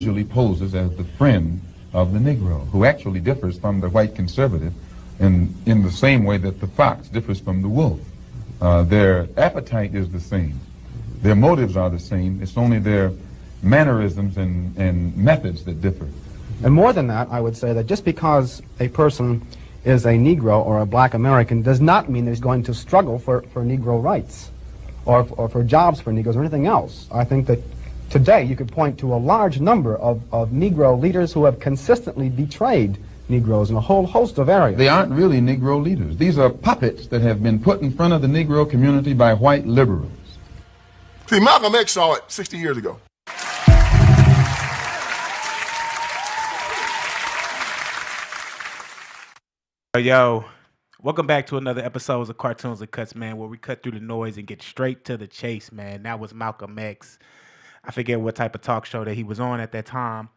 usually poses as the friend of the Negro, who actually differs from the white conservative in the same way that the fox differs from the wolf. Their appetite is the same. Their motives are the same. It's only their mannerisms and methods that differ. And more than that, I would say that just because a person is a Negro or a black American does not mean that he's going to struggle for Negro rights or for jobs for Negroes or anything else. I think that today you could point to a large number of Negro leaders who have consistently betrayed Negroes in a whole host of areas. They aren't really Negro leaders. These are puppets that have been put in front of the Negro community by white liberals. See, Malcolm X saw it 60 years ago. Yo, welcome back to another episode of Cartoons and Cuts, man, where we cut through the noise and get straight to the chase, man. That was Malcolm X. I forget what type of talk show that he was on at that time.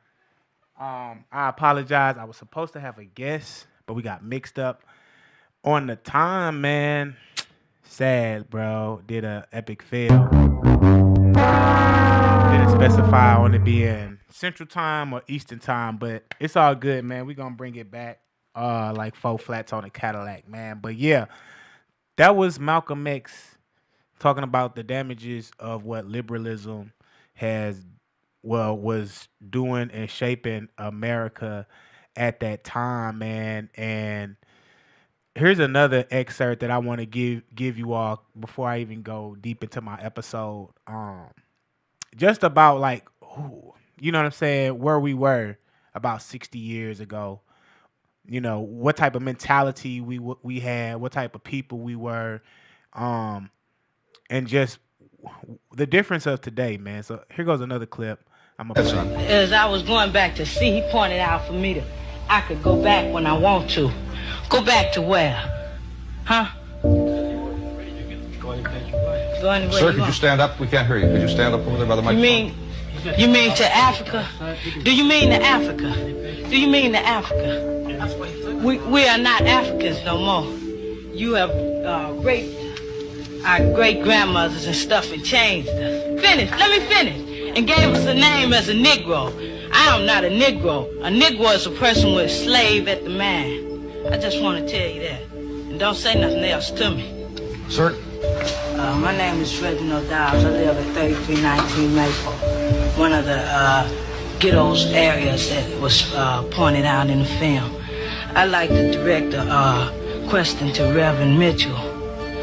I apologize. I was supposed to have a guest, but we got mixed up on the time, man. Sad, bro. Did a epic fail. Didn't specify on it being Central Time or Eastern Time, but it's all good, man. We're going to bring it back like 4 flats on a Cadillac, man. But yeah, that was Malcolm X talking about the damages of what liberalism was doing and shaping America at that time, man. And here's another excerpt that I want to give you all before I even go deep into my episode. Just about like, you know what I'm saying, where we were about 60 years ago. You know, what type of mentality we had, what type of people we were, and just the difference of today, man. So here goes another clip. As I was going back to see, he pointed out for me I could go back when I want to. Go back to where? Huh? Sir, could you stand up? We can't hear you. Could you stand up over there by the microphone? You mean to Africa? Do you mean to Africa? Do you mean to Africa? We are not Africans no more. You have raped our great-grandmothers and stuff and changed us. Let me finish. And gave us a name as a Negro. I am not a Negro. A Negro is a person with a slave at the man. I just want to tell you that. And don't say nothing else to me. Sir? My name is Reginald Dowds. I live at 3319 Maple. One of the ghettos areas that was pointed out in the film. I'd like to direct a question to Reverend Mitchell.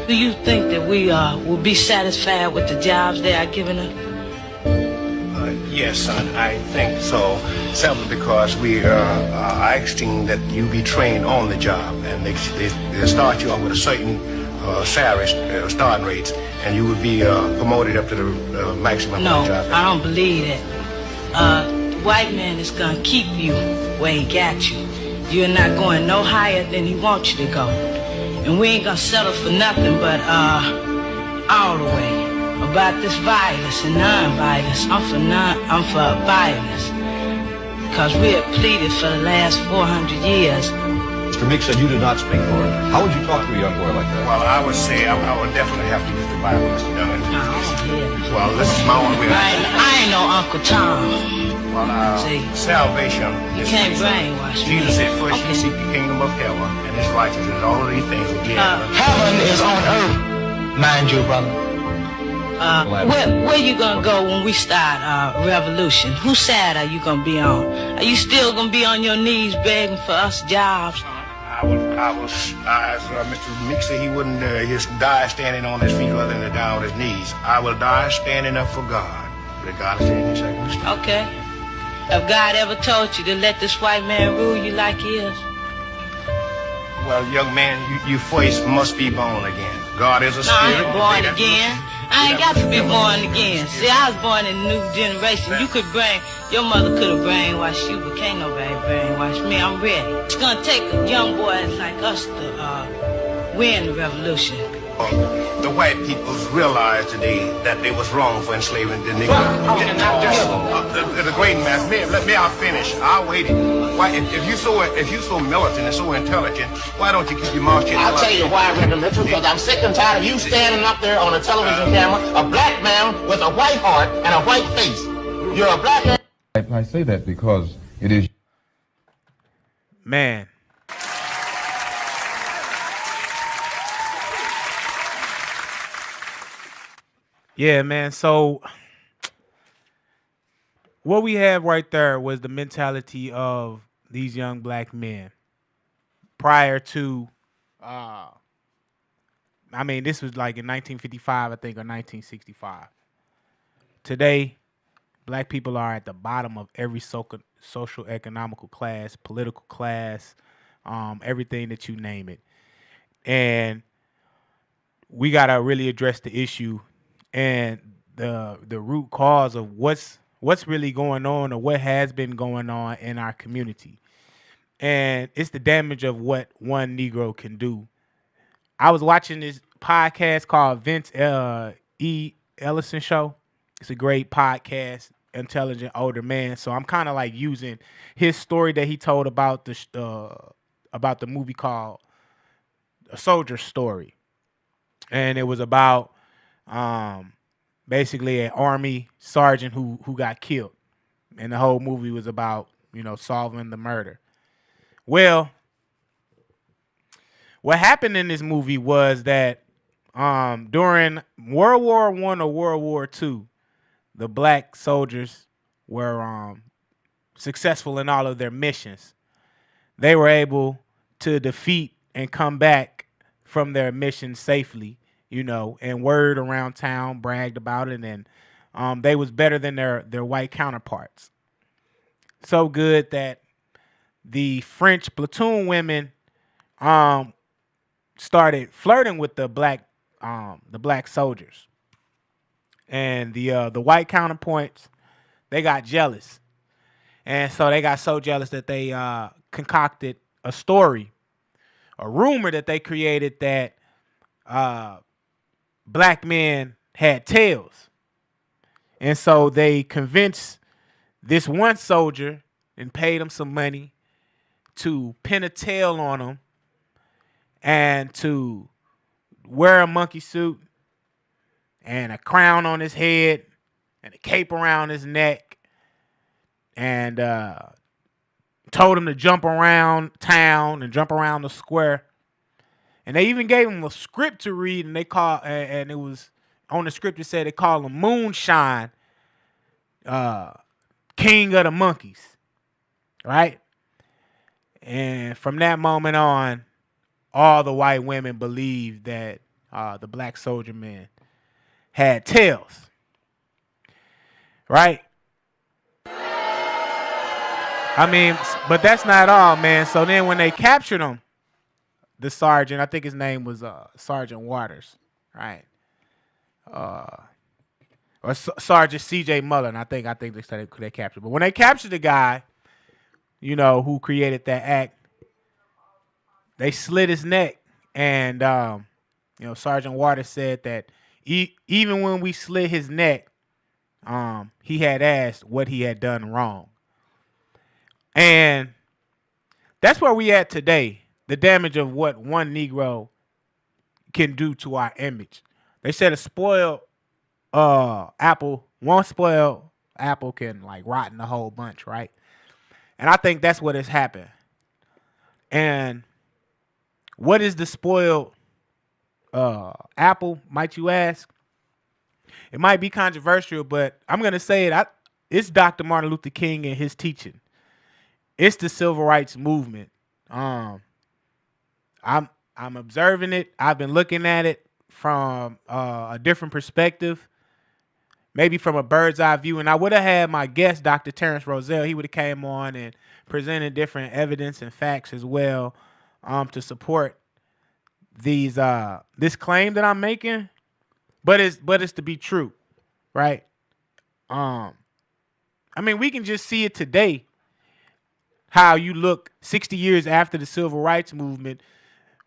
Do you think that we will be satisfied with the jobs they are giving us? Yes, son, I think so. Simply because we are asking that you be trained on the job, and they start you off with a certain salary starting rates, and you would be promoted up to the maximum. No, of the job. I don't believe that. The white man is gonna keep you where he got you. You're not going no higher than he wants you to go, and we ain't gonna settle for nothing but all the way. About this violence and non-violence, I'm for violence, because we have pleaded for the last 400 years. Mr. Meek said you did not speak for it. How would you talk to a young boy like that? Well, I would say I would definitely have to use the Bible, Mr. Dunn. No, well, this is my own way. I ain't no Uncle Tom. Well, salvation. You can't brainwash me. Jesus said, first you seek the kingdom of heaven and his righteousness, and all of these things will be added. Heaven is on earth, mind you, brother. Where you gonna go when we start revolution? Whose side are you gonna be on? Are you still gonna be on your knees begging for us jobs? I was, as Mr. Meek said, he wouldn't just die standing on his feet rather than to die on his knees. I will die standing up for God, regardless of any circumstance. Okay. Have God ever told you to let this white man rule you like he is? Well, young man, you first must be born again. God is a spirit. I ain't born again. I ain't got to be born again. See, I was born in a new generation. Your mother could have brainwashed you, but can't nobody brainwash me. I'm ready. It's gonna take young boys like us to win the revolution. The white people realize today that they was wrong for enslaving the Negro. The great man, let me finish. I'll wait. Why, if you so militant and so intelligent, why don't you keep your mouth shut? I'll tell you why, Reverend Mitchell, because I'm sick and tired of you standing up there on a television camera, a black man with a white heart and a white face. You're a black man. Type I say that because it is. Man. Yeah, man. So what we have right there was the mentality of these young black men prior to, I mean, this was like in 1955, I think, or 1965. Today, black people are at the bottom of every social economical class, political class, everything that you name it. And we got to really address the issue and the root cause of what's really going on or what has been going on in our community. And it's the damage of what one Negro can do. I was watching this podcast called Vince E. Ellison Show. It's a great podcast, intelligent older man. So I'm kind of like using his story that he told about the movie called A Soldier's Story. And it was about basically an army sergeant who got killed. And the whole movie was about, solving the murder. Well, what happened in this movie was that during World War I or World War II, the black soldiers were successful in all of their missions. They were able to defeat and come back from their mission safely, and word around town bragged about it, and they was better than their white counterparts. So good that the French platoon women started flirting with the black soldiers, and the white counterparts, they got jealous, and so they got so jealous that they concocted a story, a rumor that they created that black men had tails, and so they convinced this one soldier and paid him some money to pin a tail on him and to wear a monkey suit and a crown on his head and a cape around his neck, and told him to jump around town and jump around the square. And they even gave him a script to read, and and it was on the script. It said they called him Moonshine, King of the Monkeys, right? And from that moment on, all the white women believed that the black soldier men had tails, right? I mean, but that's not all, man. So then when they captured him, the sergeant, I think his name was Sergeant Waters, right? Or Sergeant C.J. Mullen, I think they said they captured. But when they captured the guy, who created that act, they slit his neck. And, Sergeant Waters said that even when we slit his neck, he had asked what he had done wrong. And that's where we at today. The damage of what one Negro can do to our image. They said one spoiled apple can like rotten the whole bunch, right? And I think that's what has happened. And what is the spoiled apple, might you ask? It might be controversial, but I'm going to say it. It's Dr. Martin Luther King and his teaching. It's the civil rights movement. I'm observing it. I've been looking at it from a different perspective, maybe from a bird's eye view. And I would have had my guest, Dr. Terrence Roselle. He would have came on and presented different evidence and facts as well to support this claim that I'm making. But it's to be true, right? I mean, we can just see it today. How you look 60 years after the civil rights movement,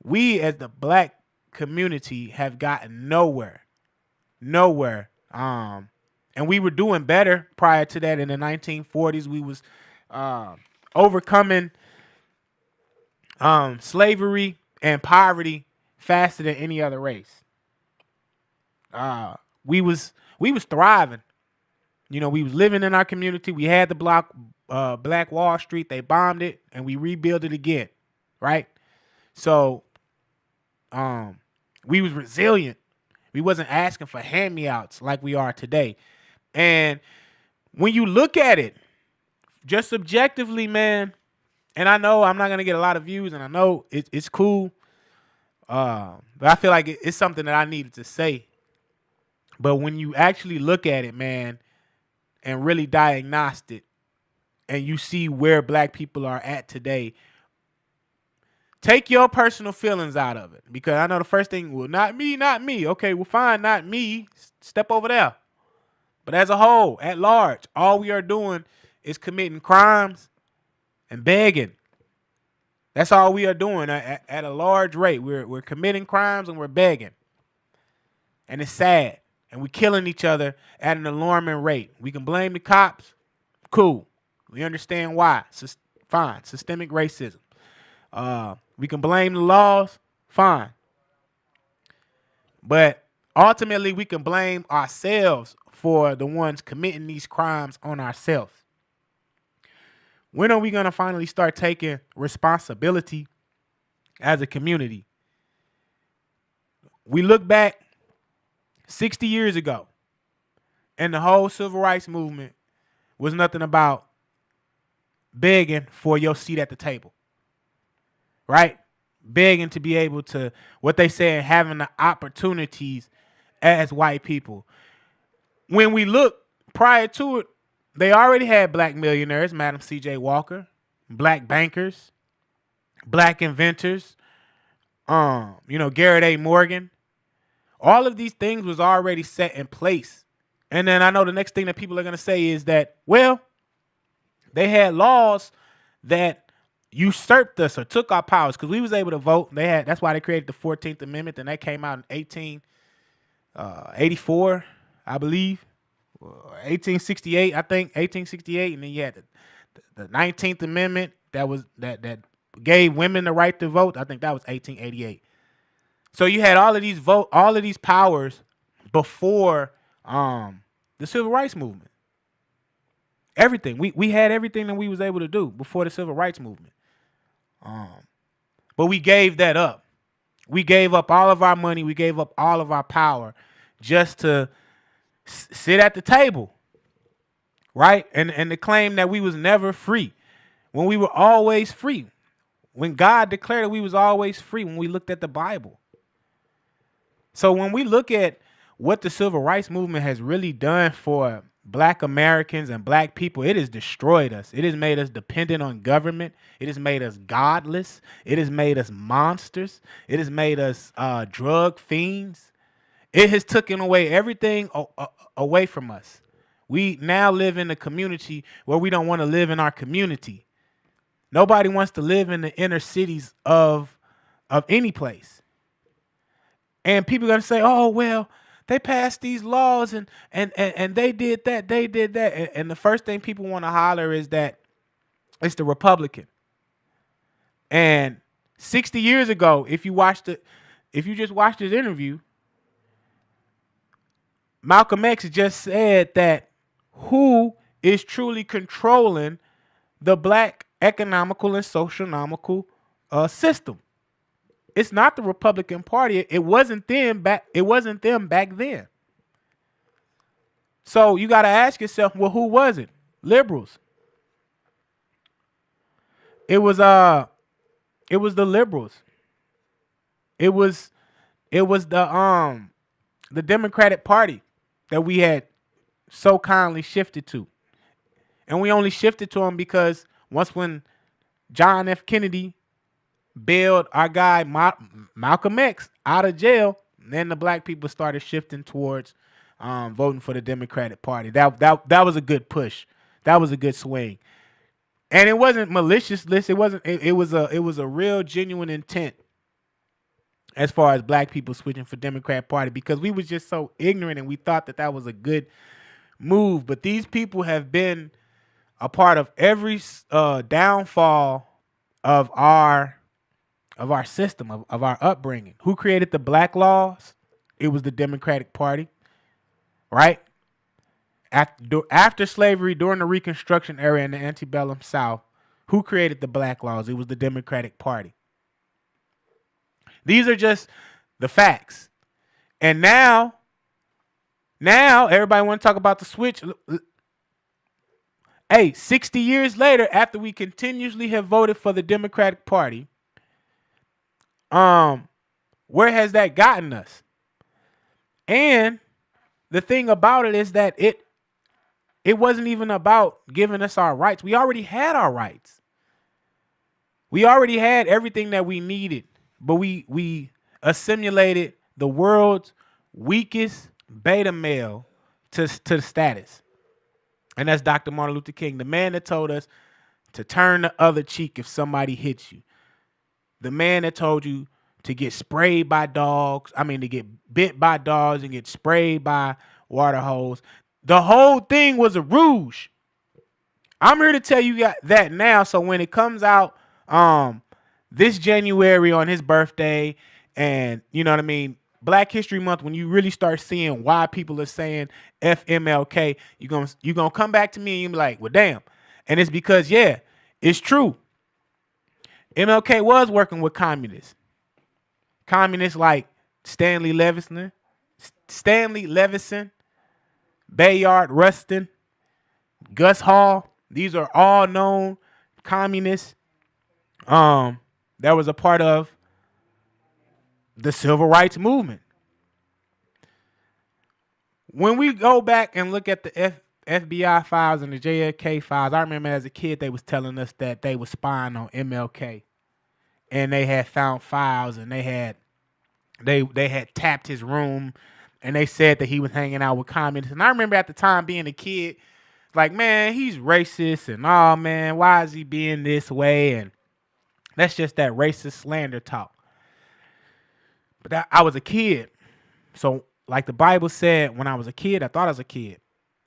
we as the black community have gotten nowhere. And we were doing better prior to that. In the 1940s, we was overcoming slavery and poverty faster than any other race. We was thriving. You know, we was living in our community. We had the Black Wall Street. They bombed it, and we rebuilt it again, right? So, we was resilient. We wasn't asking for hand-me-outs like we are today. And when you look at it, just subjectively, man, and I know I'm not going to get a lot of views, and I know it's cool, but I feel like it's something that I needed to say. But when you actually look at it, man, and really diagnose it, and you see where black people are at today, take your personal feelings out of it. Because I know the first thing, well, not me, not me. Okay, well, fine, not me. Step over there. But as a whole, at large, all we are doing is committing crimes and begging. That's all we are doing at a large rate. We're committing crimes and we're begging. And it's sad. And we're killing each other at an alarming rate. We can blame the cops. Cool. We understand why. Fine. Systemic racism. We can blame the laws. Fine. But ultimately, we can blame ourselves for the ones committing these crimes on ourselves. When are we going to finally start taking responsibility as a community? We look back 60 years ago, and the whole civil rights movement was nothing about begging for your seat at the table, right? Begging to be able to, what they say, having the opportunities as white people. When we look prior to it, they already had black millionaires, Madam C.J. Walker, black bankers, black inventors, Garrett A. Morgan. All of these things was already set in place. And then I know the next thing that people are going to say is that, well, they had laws that usurped us or took our powers because we was able to vote. That's why they created the 14th Amendment, and that came out in 1884, I believe. 1868, I think, 1868, and then you had the 19th Amendment that gave women the right to vote. I think that was 1888. So you had all of these powers before the Civil Rights Movement. Everything. We had everything that we was able to do before the Civil Rights Movement. But we gave that up. We gave up all of our money. We gave up all of our power just to sit at the table, right? And the claim that we was never free when we were always free. When God declared that we was always free when we looked at the Bible. So when we look at what the Civil Rights Movement has really done for black Americans and black people, it has destroyed us. It has made us dependent on government. It has made us godless. It has made us monsters. It has made us drug fiends. It has taken away everything away from us. We now live in a community where we don't want to live in our community. Nobody wants to live in the inner cities of any place. And people are going to say, oh, well, they passed these laws and they did that, they did that. And the first thing people want to holler is that it's the Republican. And 60 years ago, if you just watched this interview, Malcolm X just said that who is truly controlling the black economical and socioeconomical system? It's not the Republican Party. It wasn't them back then. So you got to ask yourself, well, who was it? Liberals. It was the liberals. It was the Democratic Party that we had so kindly shifted to. And we only shifted to them because when John F. Kennedy bailed our guy Malcolm X out of jail, then the black people started shifting towards voting for the Democratic Party. That was a good push. That was a good swing. And it wasn't malicious. It was a real genuine intent as far as black people switching for Democrat Party, because we was just so ignorant and we thought that was a good move. But these people have been a part of every downfall of our system, of our upbringing. Who created the black laws? It was the Democratic Party, right? After slavery, during the Reconstruction era in the antebellum South, who created the black laws? It was the Democratic Party. These are just the facts. And now everybody want to talk about the switch. Hey, 60 years later, after we continuously have voted for the Democratic Party, where has that gotten us? And the thing about it is that it wasn't even about giving us our rights. We already had our rights. We already had everything that we needed, but we assimilated the world's weakest beta male to the status. And that's Dr. Martin Luther King, the man that told us to turn the other cheek if somebody hits you. The man that told you to get sprayed by dogs. To get bit by dogs and get sprayed by water hose. The whole thing was a rouge. I'm here to tell you that now. So when it comes out this January on his birthday, and you know what I mean, Black History Month, when you really start seeing why people are saying FMLK, you're gonna come back to me and you're like, well, damn. And it's because, yeah, it's true. MLK was working with communists. Communists like Stanley Levison, Bayard Rustin, Gus Hall. These are all known communists that was a part of the civil rights movement. When we go back and look at the FBI files and the JFK files, I remember as a kid they was telling us that they was spying on MLK, and they had found files, and they had tapped his room, and they said that he was hanging out with communists. And I remember at the time being a kid, like, man, he's racist, and oh man, why is he being this way? And that's just that racist slander talk. But I was a kid. So like the Bible said, when I was a kid, I thought I was a kid.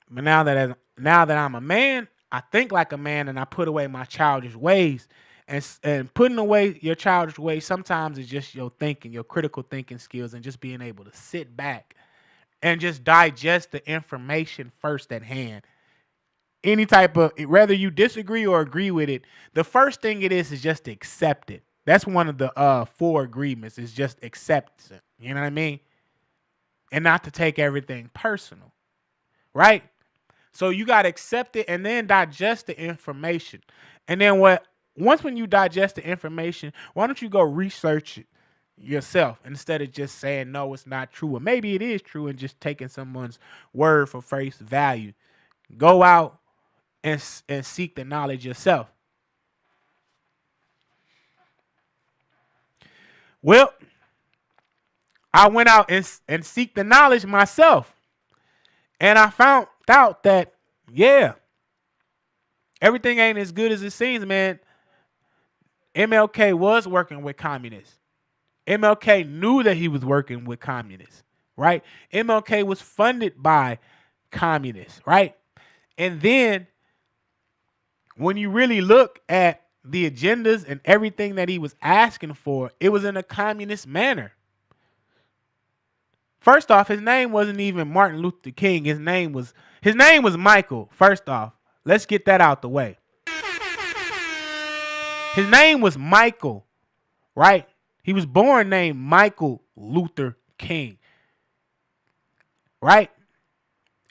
But now that I'm a man, I think like a man, and I put away my childish ways. And putting away your childish ways sometimes is just your thinking, your critical thinking skills, and just being able to sit back and just digest the information first at hand. Any type of, whether you disagree or agree with it, the first thing it is just to accept it. That's one of the 4 agreements, is just accept it. You know what I mean? And not to take everything personal, right? So you got to accept it and then digest the information. And then once when you digest the information, why don't you go research it yourself instead of just saying, no, it's not true. Or maybe it is true and just taking someone's word for face value. Go out and seek the knowledge yourself. Well, I went out and seek the knowledge myself. And I found out that, yeah, everything ain't as good as it seems, man. MLK was working with communists. MLK knew that he was working with communists, right? MLK was funded by communists, right? And then when you really look at the agendas and everything that he was asking for, it was in a communist manner. First off, his name wasn't even Martin Luther King. His name was Michael. First off, let's get that out the way. His name was Michael, right? He was born named Michael Luther King, right?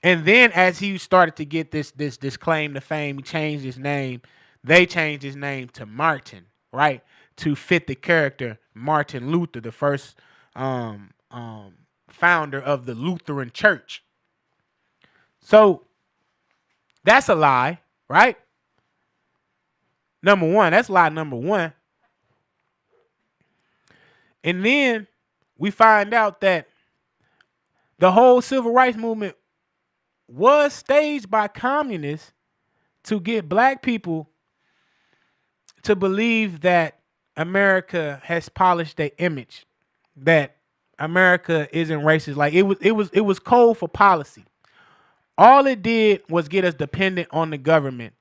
And then as he started to get this claim to fame, he changed his name. They changed his name to Martin, right? To fit the character Martin Luther, the first founder of the Lutheran Church. So that's a lie, right? Number one, that's lie number one. And then we find out that the whole civil rights movement was staged by communists to get black people to believe that America has polished their image, that America isn't racist. Like it was code for policy. All it did was get us dependent on the government.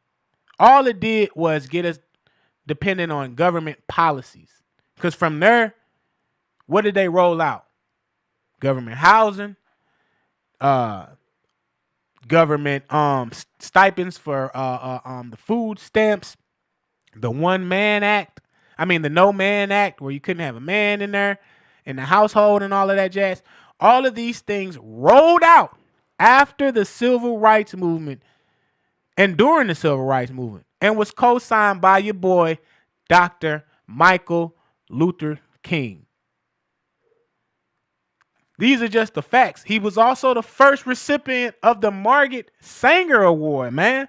All it did was get us dependent on government policies. Because from there, what did they roll out? Government housing, government stipends for the food stamps, the One Man Act. I mean, the No Man Act, where you couldn't have a man in there in the household and all of that jazz. All of these things rolled out after the Civil Rights Movement and during the Civil Rights Movement, and was co-signed by your boy, Dr. Michael Luther King. These are just the facts. He was also the first recipient of the Margaret Sanger Award, man.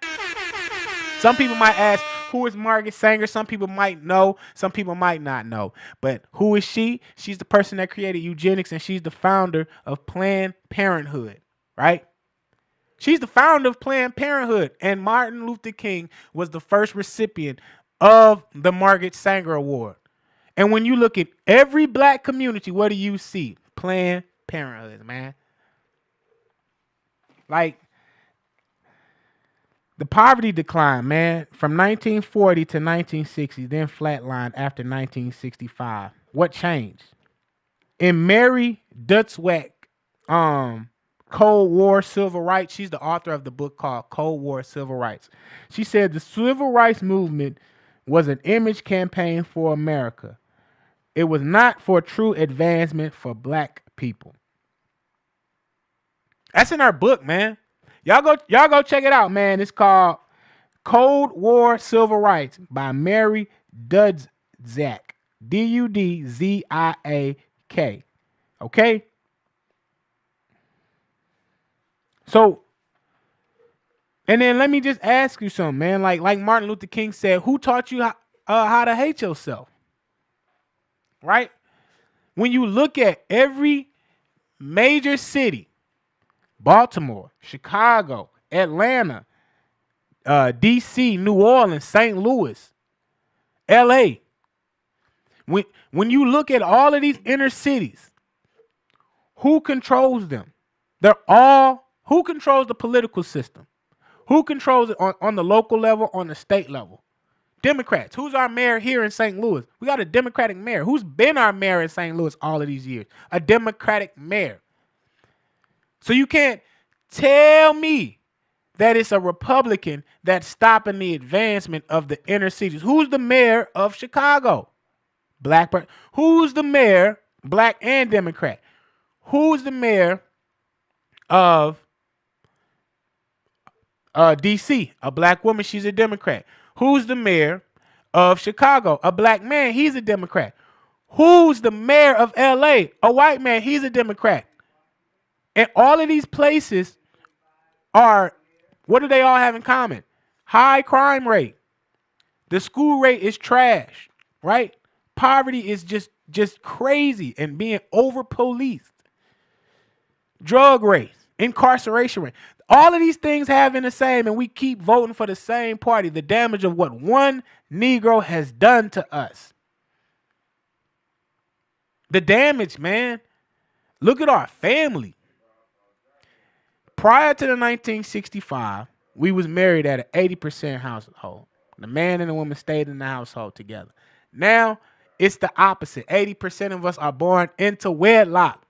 Some people might ask, who is Margaret Sanger? Some people might know. Some people might not know. But who is she? She's the person that created eugenics, and she's the founder of Planned Parenthood, right? She's the founder of Planned Parenthood, and Martin Luther King was the first recipient of the Margaret Sanger Award. And when you look at every black community, what do you see? Planned Parenthood, man. Like, the poverty decline, man, from 1940 to 1960, then flatlined after 1965. What changed? In Mary Dutzweck, Cold War Civil Rights, she's the author of the book called Cold War Civil Rights. She said the civil rights movement was an image campaign for America. It was not for true advancement for black people. That's in her book, man. Y'all go check it out, man. It's called Cold War Civil Rights by Mary Dudziak. Dudziak. Okay? So, and then let me just ask you something, man. Like Martin Luther King said, who taught you how to hate yourself? Right? When you look at every major city, Baltimore, Chicago, Atlanta, D.C., New Orleans, St. Louis, L.A., when you look at all of these inner cities, who controls them? Who controls the political system? Who controls it on the local level, on the state level? Democrats. Who's our mayor here in St. Louis? We got a Democratic mayor. Who's been our mayor in St. Louis all of these years? A Democratic mayor. So you can't tell me that it's a Republican that's stopping the advancement of the inner cities. Who's the mayor of Chicago? Black person. Who's the mayor, black and Democrat? Who's the mayor of D.C.? A black woman, she's a Democrat. Who's the mayor of Chicago? A black man, he's a Democrat. Who's the mayor of L.A.? A white man, he's a Democrat. And all of these places what do they all have in common? High crime rate. The school rate is trash, right? Poverty is just crazy and being over-policed. Drug rates, incarceration rate. All of these things have in the same, and we keep voting for the same party. The damage of what one Negro has done to us. The damage, man. Look at our family. Prior to the 1965, we was married at an 80% household. The man and the woman stayed in the household together. Now, it's the opposite. 80% of us are born into wedlock.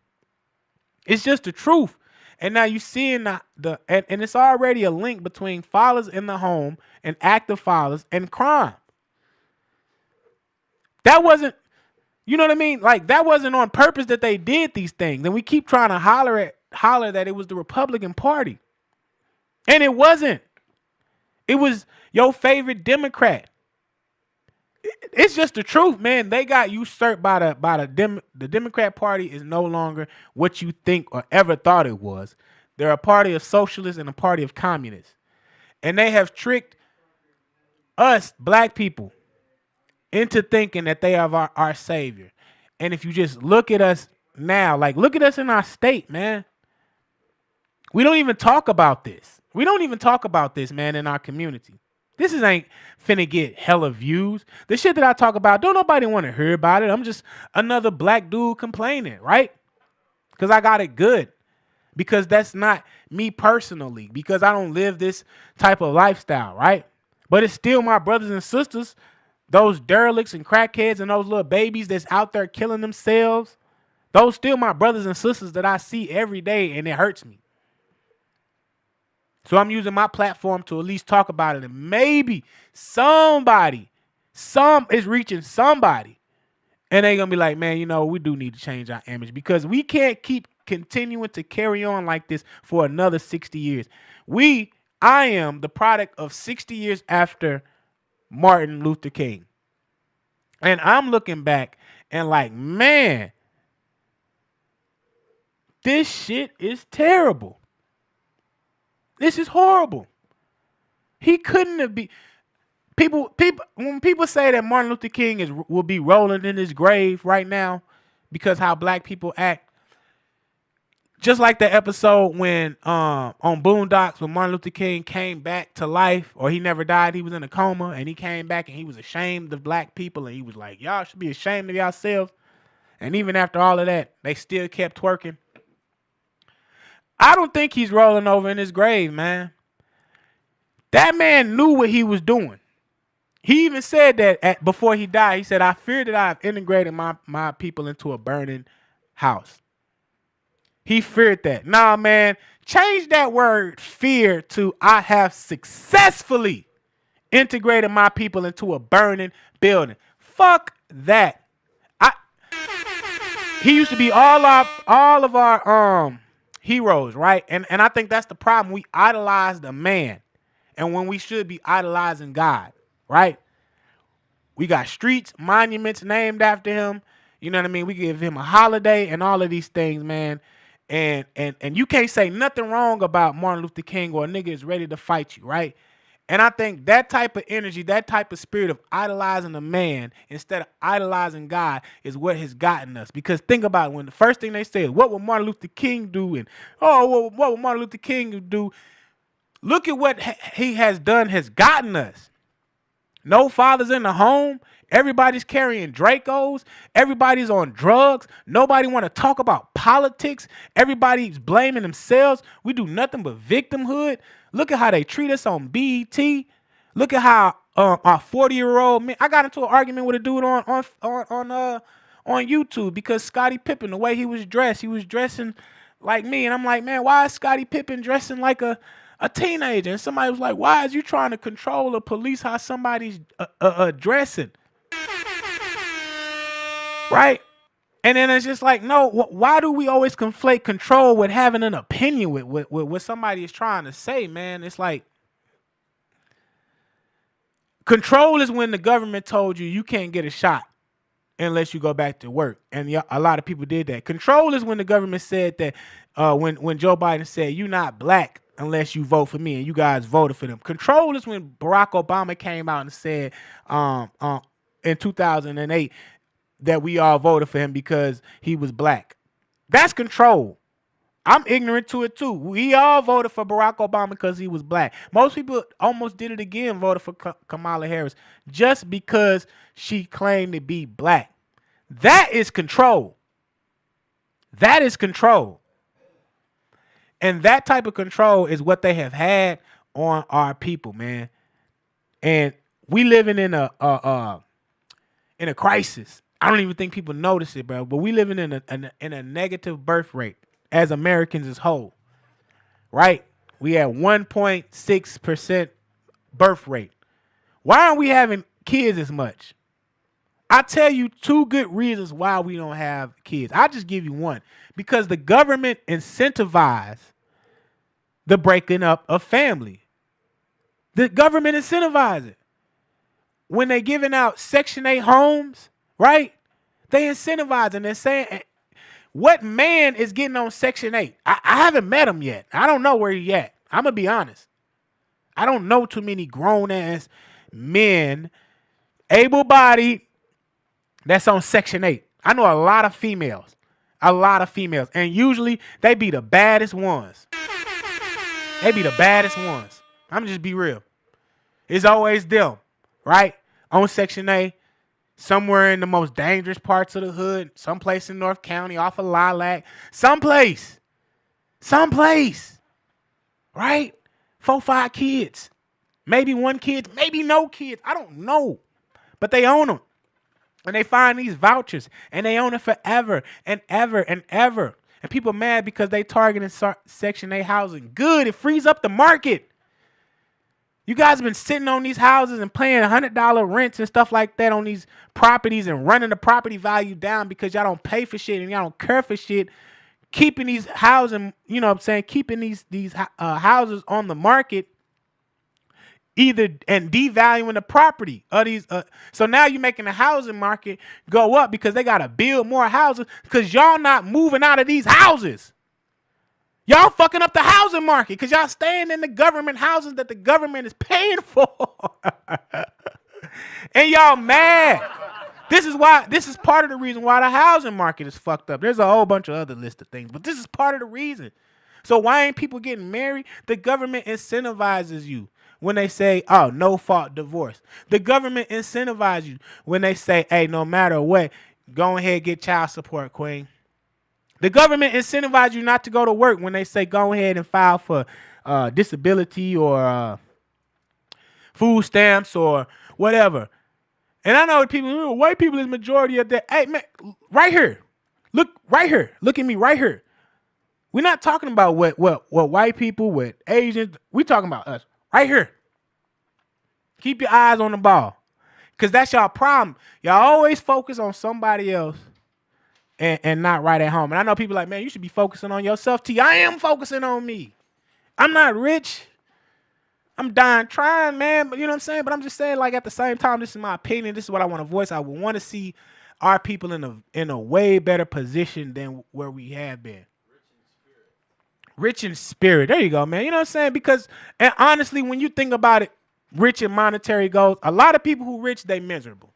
It's just the truth. And now you see and it's already a link between fathers in the home and active fathers and crime. That wasn't, you know what I mean? Like, that wasn't on purpose that they did these things. And we keep trying to holler that it was the Republican Party. And it wasn't. It was your favorite Democrat. It's just the truth, man. They got usurped by the Democrat Party is no longer what you think or ever thought it was. They're a party of socialists and a party of communists. And they have tricked us, black people, into thinking that they are our savior. And if you just look at us now, like, look at us in our state, man. We don't even talk about this. We don't even talk about this, man, in our community. This ain't finna get hella views. The shit that I talk about, don't nobody want to hear about it. I'm just another black dude complaining, right? Because I got it good. Because that's not me personally. Because I don't live this type of lifestyle, right? But it's still my brothers and sisters, those derelicts and crackheads and those little babies that's out there killing themselves. Those still my brothers and sisters that I see every day, and it hurts me. So I'm using my platform to at least talk about it. And maybe somebody, is reaching somebody. And they going to be like, man, we do need to change our image because we can't keep continuing to carry on like this for another 60 years. I am the product of 60 years after Martin Luther King. And I'm looking back and like, man, this shit is terrible. This is horrible. He couldn't have been. When people say that Martin Luther King will be rolling in his grave right now because how black people act, just like the episode when on Boondocks when Martin Luther King came back to life, or he never died, he was in a coma and he came back and he was ashamed of black people and he was like, y'all should be ashamed of yourselves. And even after all of that, they still kept twerking. I don't think he's rolling over in his grave, man. That man knew what he was doing. He even said that before he died. He said, I fear that I have integrated my people into a burning house. He feared that. Nah, man, change that word fear to I have successfully integrated my people into a burning building. Fuck that. He used to be all of our heroes, right? And I think that's the problem. We idolize the man, and when we should be idolizing God, right? We got streets, monuments named after him. You know what I mean? We give him a holiday and all of these things, man. And you can't say nothing wrong about Martin Luther King or a nigga is ready to fight you, right? And I think that type of energy, that type of spirit of idolizing a man instead of idolizing God is what has gotten us. Because think about it, when the first thing they said, what would Martin Luther King do? And, what would Martin Luther King do? Look at what he has done has gotten us. No fathers in the home. Everybody's carrying Dracos. Everybody's on drugs. Nobody want to talk about politics. Everybody's blaming themselves. We do nothing but victimhood. Look at how they treat us on BET. Look at how our 40-year-old man. I got into an argument with a dude on YouTube because Scottie Pippen, the way he was dressing like me, and I'm like, man, why is Scottie Pippen dressing like a teenager? And somebody was like, why is you trying to control or police how somebody's dressing? Right? And then it's just like, no, why do we always conflate control with having an opinion with what somebody is trying to say, man? It's like, control is when the government told you can't get a shot unless you go back to work. And a lot of people did that. Control is when the government said that, when Joe Biden said, you're not black unless you vote for me, and you guys voted for them. Control is when Barack Obama came out and said in 2008 that we all voted for him because he was black. That's control. I'm ignorant to it too. We all voted for Barack Obama because he was black. Most people almost did it again, voted for Kamala Harris just because she claimed to be black. That is control. That is control. And that type of control is what they have had on our people, man. And we living in a crisis. I don't even think people notice it, bro. But we living in a negative birth rate as Americans as whole, right? We have 1.6% birth rate. Why aren't we having kids as much? I tell you 2 good reasons why we don't have kids. I'll just give you one. Because the government incentivizes the breaking up of family. The government incentivizes it. When they're giving out Section 8 homes, right? They incentivize and they're saying, what man is getting on Section 8? I haven't met him yet. I don't know where he's at. I'm going to be honest. I don't know too many grown-ass men, able-bodied, that's on Section 8. I know a lot of females. And usually they be the baddest ones. They be the baddest ones. I'm just be real. It's always them, right? On Section 8, somewhere in the most dangerous parts of the hood, someplace in North County, off of Lilac, someplace, right? 4, 5 kids, maybe 1 kid, maybe no kids. I don't know, but they own them. And they find these vouchers and they own it forever and ever and ever. And people mad because they targeting Section 8 housing. Good, it frees up the market. You guys have been sitting on these houses and paying $100 rents and stuff like that on these properties and running the property value down because y'all don't pay for shit and y'all don't care for shit. Keeping these housing, you know what I'm saying, keeping these houses on the market either and devaluing the property of these. So now you're making the housing market go up because they got to build more houses because y'all not moving out of these houses. Y'all fucking up the housing market because y'all staying in the government houses that the government is paying for. And y'all mad. This is part of the reason why the housing market is fucked up. There's a whole bunch of other list of things, but this is part of the reason. So why ain't people getting married? The government incentivizes you when they say, oh, no fault divorce. The government incentivizes you when they say, hey, no matter what, go ahead and get child support, queen. The government incentivizes you not to go to work when they say go ahead and file for disability or food stamps or whatever. And I know people, white people is majority of that. Hey, man, right here. Look right here. Look at me right here. We're not talking about what white people, what Asians. We're talking about us right here. Keep your eyes on the ball because that's y'all problem. Y'all always focus on somebody else. And not right at home. And I know people like, man, you should be focusing on yourself. I am focusing on me. I'm not rich. I'm dying trying, man. But you know what I'm saying? But I'm just saying, like, at the same time, this is my opinion. This is what I want to voice. I would want to see our people in a way better position than where we have been. Rich in spirit. There you go, man. You know what I'm saying? Because, and honestly, when you think about it, rich in monetary goals, a lot of people who rich, they miserable.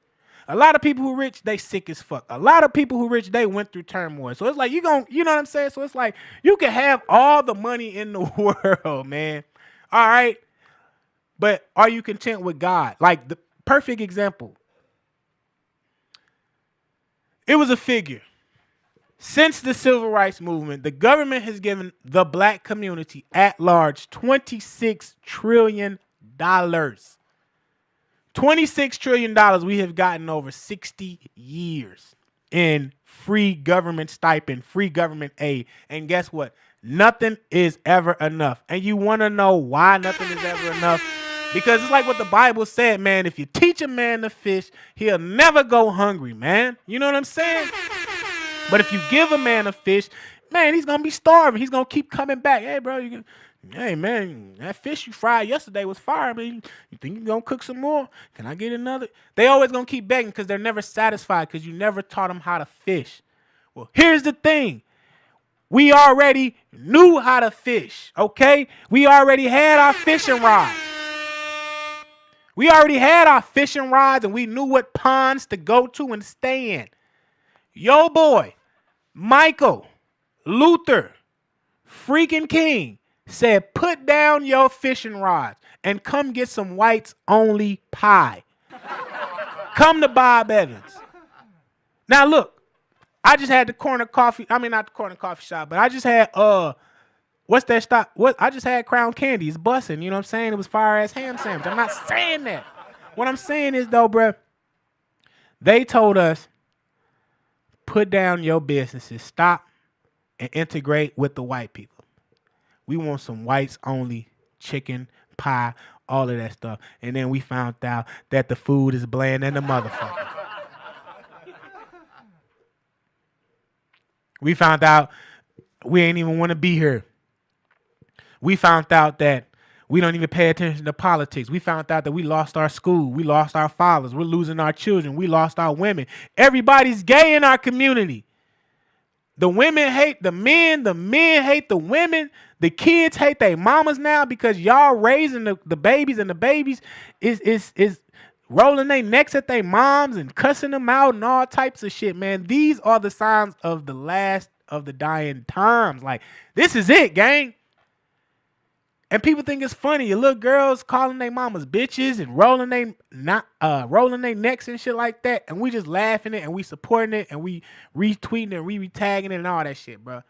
A lot of people who rich, they sick as fuck. A lot of people who rich, they went through turmoil. So it's like, you know what I'm saying? So it's like, you can have all the money in the world, man. All right. But are you content with God? Like the perfect example. It was a figure. Since the civil rights movement, the government has given the black community at large $26 trillion. $26 trillion we have gotten over 60 years in free government stipend, free government aid. And guess what? Nothing is ever enough. And you want to know why nothing is ever enough? Because it's like what the Bible said, man. If you teach a man to fish, he'll never go hungry, man. You know what I'm saying? But if you give a man a fish, man, he's going to be starving. He's going to keep coming back. Hey, bro, hey, man, that fish you fried yesterday was fire, man. You think you're going to cook some more? Can I get another? They always going to keep begging because they're never satisfied because you never taught them how to fish. Well, here's the thing. We already knew how to fish, okay? We already had our fishing rods. We already had our fishing rods and we knew what ponds to go to and stay in. Yo, boy, Michael Luther freaking King said, put down your fishing rods and come get some whites only pie. Come to Bob Evans. Now look, I just had the corner coffee. I mean, not the corner coffee shop, but I just had what's that stop? I just had Crown Candy. It's busting. You know what I'm saying? It was fire ass ham sandwich. I'm not saying that. What I'm saying is though, bruh, they told us, put down your businesses, stop and integrate with the white people. We want some whites only, chicken, pie, all of that stuff. And then we found out that the food is bland and the motherfucker. We found out we ain't even want to be here. We found out that we don't even pay attention to politics. We found out that we lost our school. We lost our fathers. We're losing our children. We lost our women. Everybody's gay in our community. The women hate the men hate the women. The kids hate their mamas now because y'all raising the babies, and the babies is rolling their necks at their moms and cussing them out and all types of shit, man. These are the signs of the last of the dying times. Like, this is it, gang. And people think it's funny. Your little girls calling their mamas bitches and rolling their necks and shit like that. And we just laughing it and we supporting it and we retweeting and we retagging it and all that shit, bro.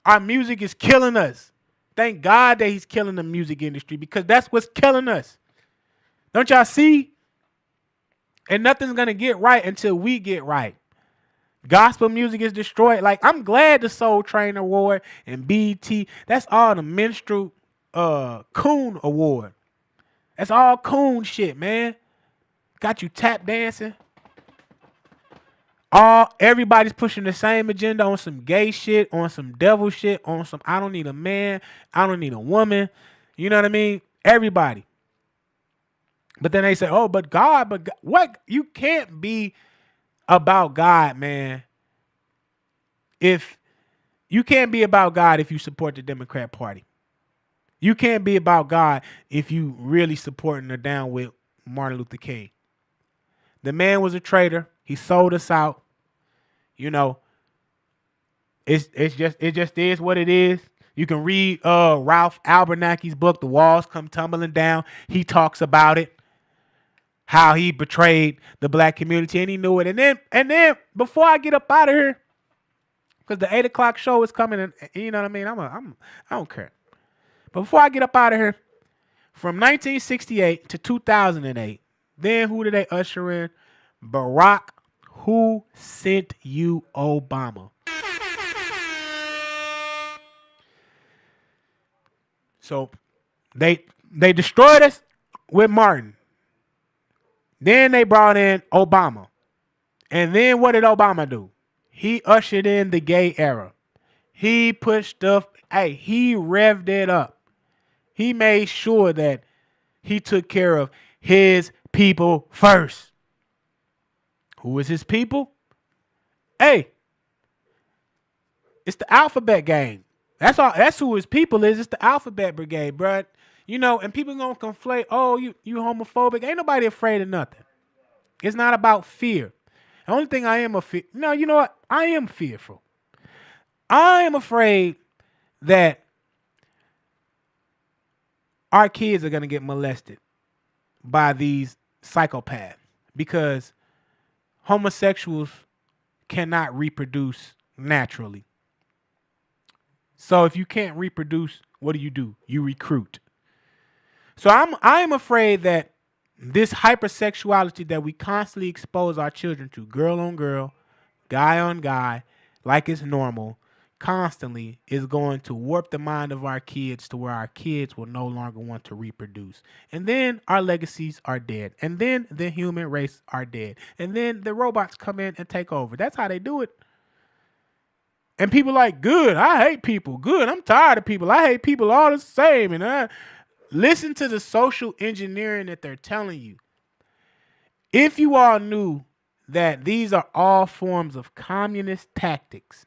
Our music is killing us. Thank God that he's killing the music industry because that's what's killing us. Don't y'all see? And nothing's going to get right until we get right. Gospel music is destroyed. Like, I'm glad the Soul Train Award and BET, that's all the minstrel coon award. That's all coon shit, man. Got you tap dancing. Everybody's pushing the same agenda on some gay shit, on some devil shit, on some I don't need a man, I don't need a woman. You know what I mean? Everybody. But then they say, oh, but God, what? You can't be about God, man. If you can't be about God if you support the Democrat Party. You can't be about God if you really supporting or down with Martin Luther King. The man was a traitor. He sold us out. You know, it just is what it is. You can read Ralph Abernathy's book, The Walls Come Tumbling Down. He talks about it, how he betrayed the black community, and he knew it. And then before I get up out of here, because the 8 o'clock show is coming, and you know what I mean. I don't care. But before I get up out of here, from 1968 to 2008, then who did they usher in? Barack. Who sent you Obama? So they destroyed us with Martin. Then they brought in Obama. And then what did Obama do? He ushered in the gay era. He pushed stuff. Hey, he revved it up. He made sure that he took care of his people first. Who is his people? Hey, it's the alphabet gang. That's all. That's who his people is. It's the alphabet brigade, bro. You know, and people gonna conflate. Oh, you homophobic. Ain't nobody afraid of nothing. It's not about fear. The only thing I am no, you know what? I am fearful. I am afraid that our kids are gonna get molested by these psychopaths because homosexuals cannot reproduce naturally. So if you can't reproduce, what do? You recruit. So I'm afraid that this hypersexuality that we constantly expose our children to, girl on girl, guy on guy, like it's normal, constantly is going to warp the mind of our kids to where our kids will no longer want to reproduce. And then our legacies are dead. And then the human race are dead. And then the robots come in and take over. That's how they do it. And people like, good, I hate people. Good, I'm tired of people. I hate people all the same. And listen to the social engineering that they're telling you. If you all knew that these are all forms of communist tactics,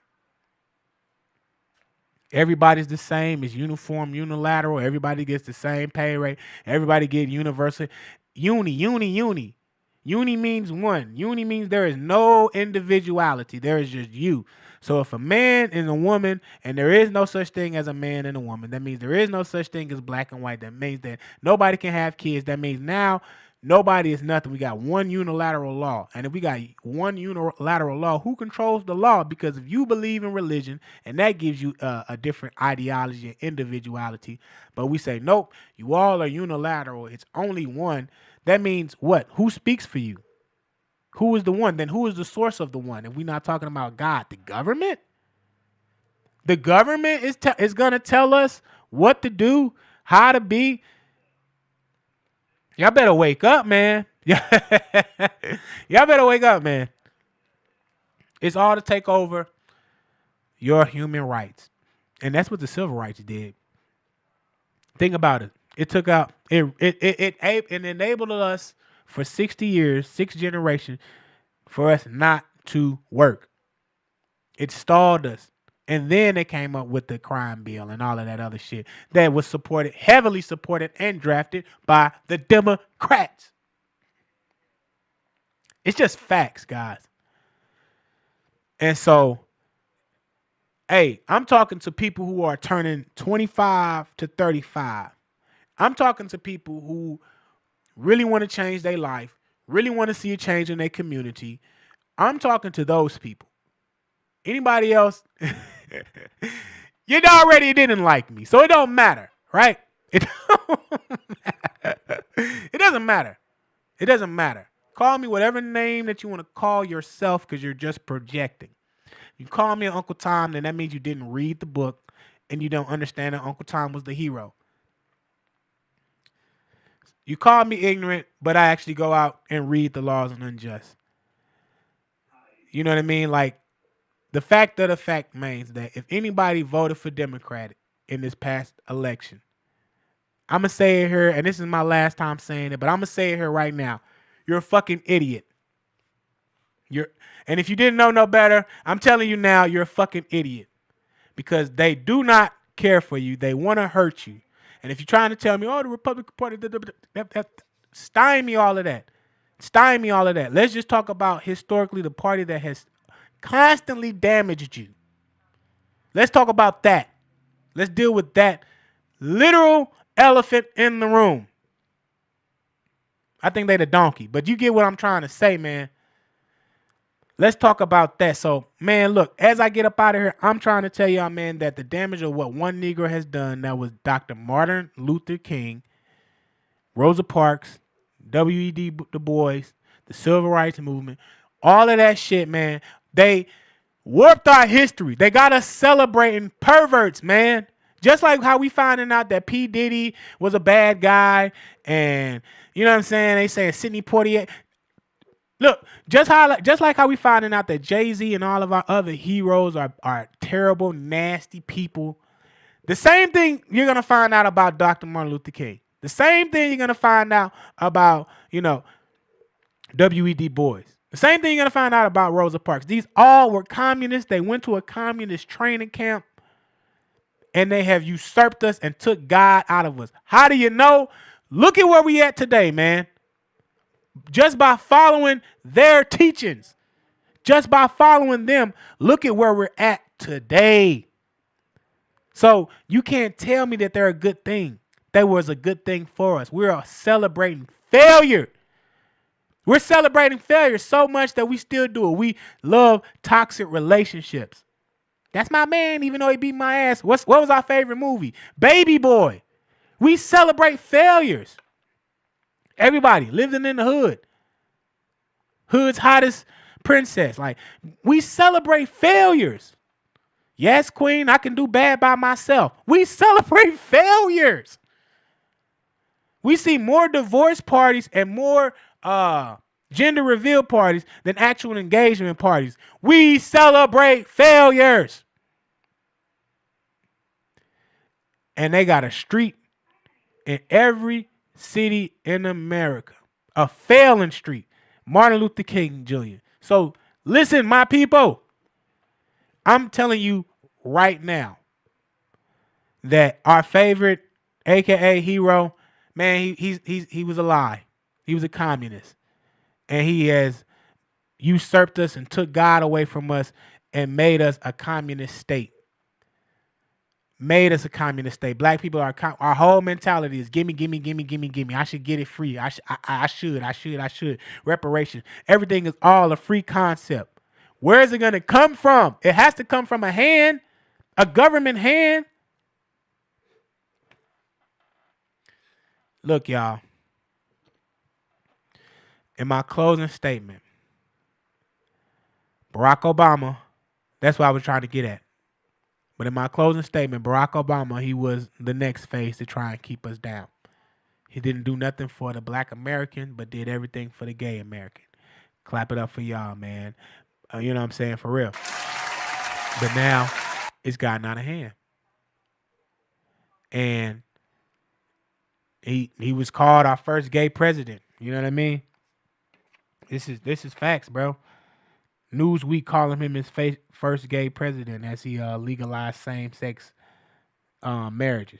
everybody's the same. It's uniform, unilateral. Everybody gets the same pay rate. Everybody get universal. Uni. Uni means one. Uni means there is no individuality. There is just you. So if a man and a woman, and there is no such thing as a man and a woman, that means there is no such thing as black and white. That means that nobody can have kids. That means now nobody is nothing. We got one unilateral law. And if we got one unilateral law, who controls the law? Because if you believe in religion, and that gives you a different ideology and individuality, but we say, nope, you all are unilateral. It's only one. That means what? Who speaks for you? Who is the one? Then who is the source of the one? If we're not talking about God, the government? The government is going to tell us what to do, how to be. Y'all better wake up, man. Y'all better wake up, man. It's all to take over your human rights. And that's what the civil rights did. Think about it. It took out, it enabled us for 60 years, 6 generations, for us not to work. It stalled us. And then they came up with the crime bill and all of that other shit that was supported, heavily supported and drafted by the Democrats. It's just facts, guys. And so, hey, I'm talking to people who are turning 25 to 35. I'm talking to people who really want to change their life, really want to see a change in their community. I'm talking to those people. Anybody else, you already didn't like me, so it don't matter, right? It doesn't matter. It doesn't matter. Call me whatever name that you want to call yourself because you're just projecting. You call me Uncle Tom, then that means you didn't read the book and you don't understand that Uncle Tom was the hero. You call me ignorant, but I actually go out and read the laws and unjust. You know what I mean? Like, the fact of the fact remains that if anybody voted for Democratic in this past election, I'm going to say it here, and this is my last time saying it, but I'm going to say it here right now. You're a fucking idiot. And if you didn't know no better, I'm telling you now, you're a fucking idiot. Because they do not care for you. They want to hurt you. And if you're trying to tell me, oh, the Republican Party, stymie all of that. Stymie all of that. Let's just talk about historically the party that has constantly damaged you. Let's talk about that. Let's deal with that literal elephant in the room. I think they the donkey. But you get what I'm trying to say, man. Let's talk about that. So, man, look, as I get up out of here, I'm trying to tell y'all, man, that the damage of what one Negro has done, that was Dr. Martin Luther King, Rosa Parks, W.E.D. Du Bois, the Civil Rights Movement, all of that shit, man, they warped our history. They got us celebrating perverts, man. Just like how we finding out that P. Diddy was a bad guy and, you know what I'm saying, they say Sidney Poitier. Look, just like how we finding out that Jay-Z and all of our other heroes are terrible, nasty people. The same thing you're going to find out about Dr. Martin Luther King. The same thing you're going to find out about, W.E.D. Boys. The same thing you're going to find out about Rosa Parks. These all were communists. They went to a communist training camp and they have usurped us and took God out of us. How do you know? Look at where we at today, man. Just by following their teachings, just by following them, look at where we're at today. So you can't tell me that they're a good thing. That was a good thing for us. We're celebrating failure. We're celebrating failure so much that we still do it. We love toxic relationships. That's my man, even though he beat my ass. What was our favorite movie? Baby Boy. We celebrate failures. Everybody living in the hood. Hood's hottest princess. Like, we celebrate failures. Yes, queen, I can do bad by myself. We celebrate failures. We see more divorce parties and more gender reveal parties than actual engagement parties. We celebrate failures. And they got a street in every city in America, a failing street, Martin Luther King Jr. So listen, my people, I'm telling you right now that our favorite, AKA hero, man, he was a lie. He was a communist, and he has usurped us and took God away from us and made us a communist state. Made us a communist state. Black people our whole mentality is gimme. I should get it free. I should. Reparation. Everything is all a free concept. Where is it going to come from? It has to come from a hand, a government hand. Look, y'all. In my closing statement, Barack Obama, that's what I was trying to get at. But in my closing statement, Barack Obama, he was the next phase to try and keep us down. He didn't do nothing for the black American, but did everything for the gay American. Clap it up for y'all, man. You know what I'm saying? For real. But now it's gotten out of hand. And he was called our first gay president. You know what I mean? This is facts, bro. Newsweek calling him his first gay president as he legalized same-sex marriages.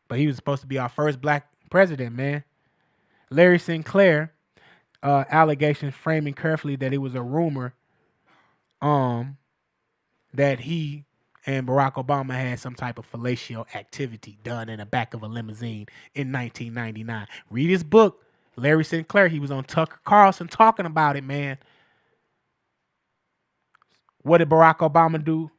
But he was supposed to be our first black president, man. Larry Sinclair, allegations framing carefully that it was a rumor that he and Barack Obama had some type of fellatio activity done in the back of a limousine in 1999. Read his book, Larry Sinclair. He was on Tucker Carlson talking about it, man. What did Barack Obama do?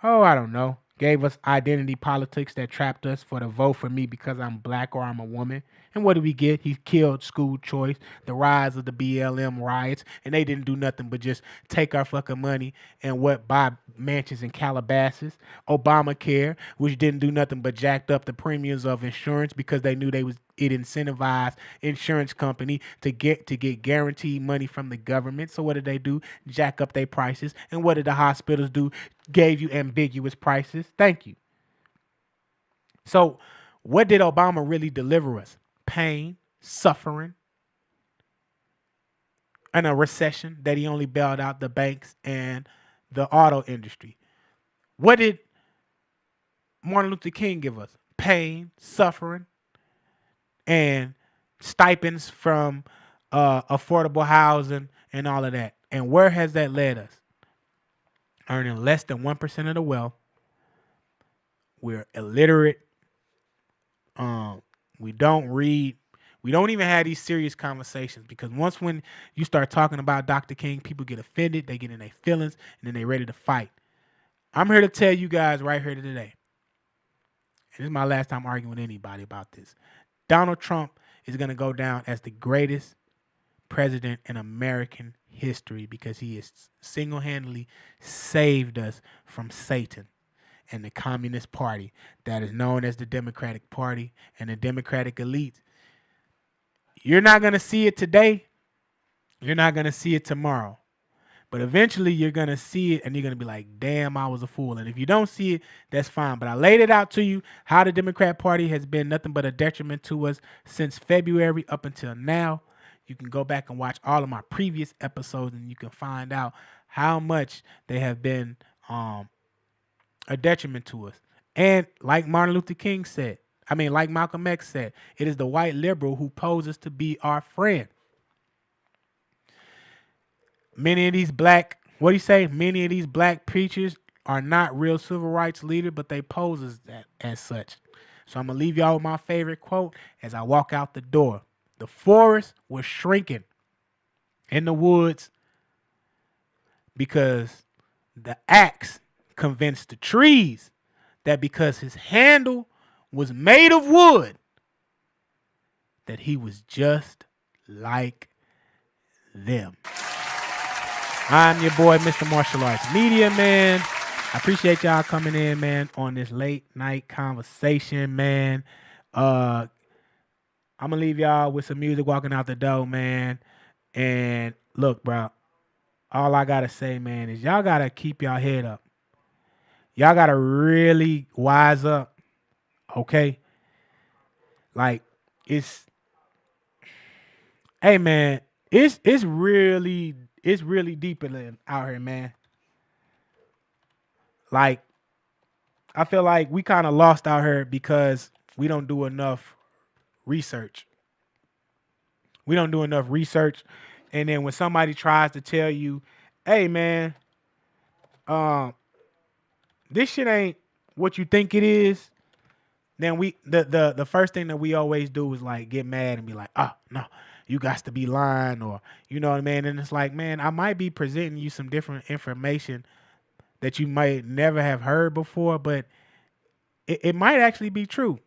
Oh, I don't know. gave us identity politics that trapped us for the vote for me because I'm black or I'm a woman. And what did we get? He killed school choice, the rise of the BLM riots, and they didn't do nothing but just take our fucking money and buy mansions in Calabasas. Obamacare, which didn't do nothing but jacked up the premiums of insurance because they knew it incentivized insurance company to get guaranteed money from the government. So what did they do? Jack up their prices. And what did the hospitals do? Gave you ambiguous prices. Thank you. So what did Obama really deliver us? Pain, suffering, and a recession that he only bailed out the banks and the auto industry. What did Martin Luther King give us? Pain, suffering, and stipends from affordable housing and all of that. And where has that led us? Earning less than 1% of the wealth. We're illiterate. We don't read. We don't even have these serious conversations because when you start talking about Dr. King, people get offended, they get in their feelings, and then they're ready to fight. I'm here to tell you guys right here today, and this is my last time arguing with anybody about this. Donald Trump is going to go down as the greatest president in American history because he has single-handedly saved us from Satan and the Communist Party that is known as the Democratic Party and the Democratic elite. You're not going to see it today. You're not going to see it tomorrow. But eventually you're going to see it and you're going to be like, damn, I was a fool. And if you don't see it, that's fine. But I laid it out to you how the Democrat Party has been nothing but a detriment to us since February up until now. You can go back and watch all of my previous episodes and you can find out how much they have been a detriment to us. And like Martin Luther King said, like Malcolm X said, it is the white liberal who poses to be our friend. Many of these black preachers are not real civil rights leaders, but they pose as such. So I'm going to leave y'all with my favorite quote as I walk out the door. The forest was shrinking in the woods because the axe convinced the trees that because his handle was made of wood, that he was just like them. I'm your boy, Mr. Martial Arts Media, man. I appreciate y'all coming in, man, on this late night conversation, man. I'm going to leave y'all with some music walking out the door, man. And look, bro, all I got to say, man, is y'all got to keep y'all head up. Y'all got to really wise up. Okay, like hey man, it's really deeper than out here, man. Like, I feel like we kind of lost out here because we don't do enough research. And then when somebody tries to tell you, hey man, this shit ain't what you think it is, then the first thing that we always do is like get mad and be like, oh no, you got to be lying, or you know what I mean? And it's like, man, I might be presenting you some different information that you might never have heard before, but it might actually be true.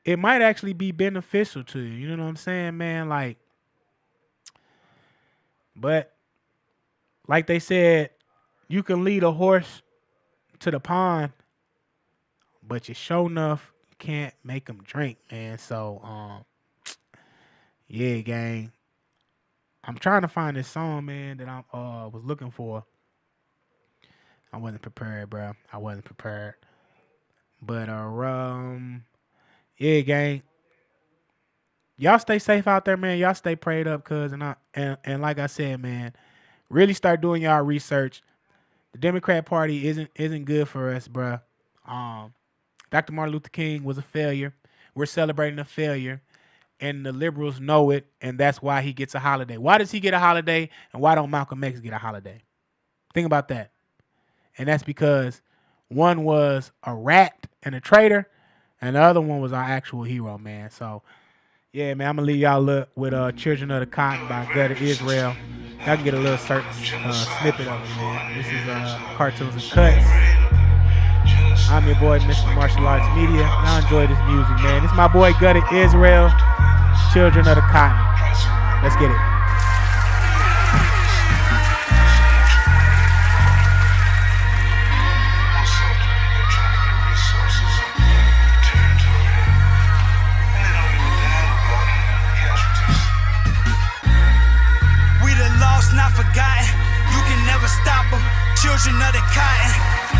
It might actually be beneficial to you. You know what I'm saying, man? Like, but like they said, you can lead a horse to the pond, but you sure enough can't make them drink, man. So, yeah, gang. I'm trying to find this song, man, that I was looking for. I wasn't prepared, bro. I wasn't prepared. But yeah, gang. Y'all stay safe out there, man. Y'all stay prayed up, cuz, and like I said, man, really start doing y'all research. The Democrat Party isn't good for us, bro. Dr. Martin Luther King was a failure. We're celebrating a failure, and the liberals know it, and that's why he gets a holiday. Why does he get a holiday, and why don't Malcolm X get a holiday? Think about that. And that's because one was a rat and a traitor, and the other one was our actual hero, man. So, yeah, man, I'm going to leave y'all with Children of the Cotton by Gutter Israel. Y'all can get a little certain snippet of it, man. This is Cartunes and Cuts. I'm your boy, Mr. Martial Arts Media, and I enjoy this music, man. It's my boy Gutted Israel, Children of the Cotton. Let's get it. We the lost, not forgotten. You can never stop them. Children of the cotton.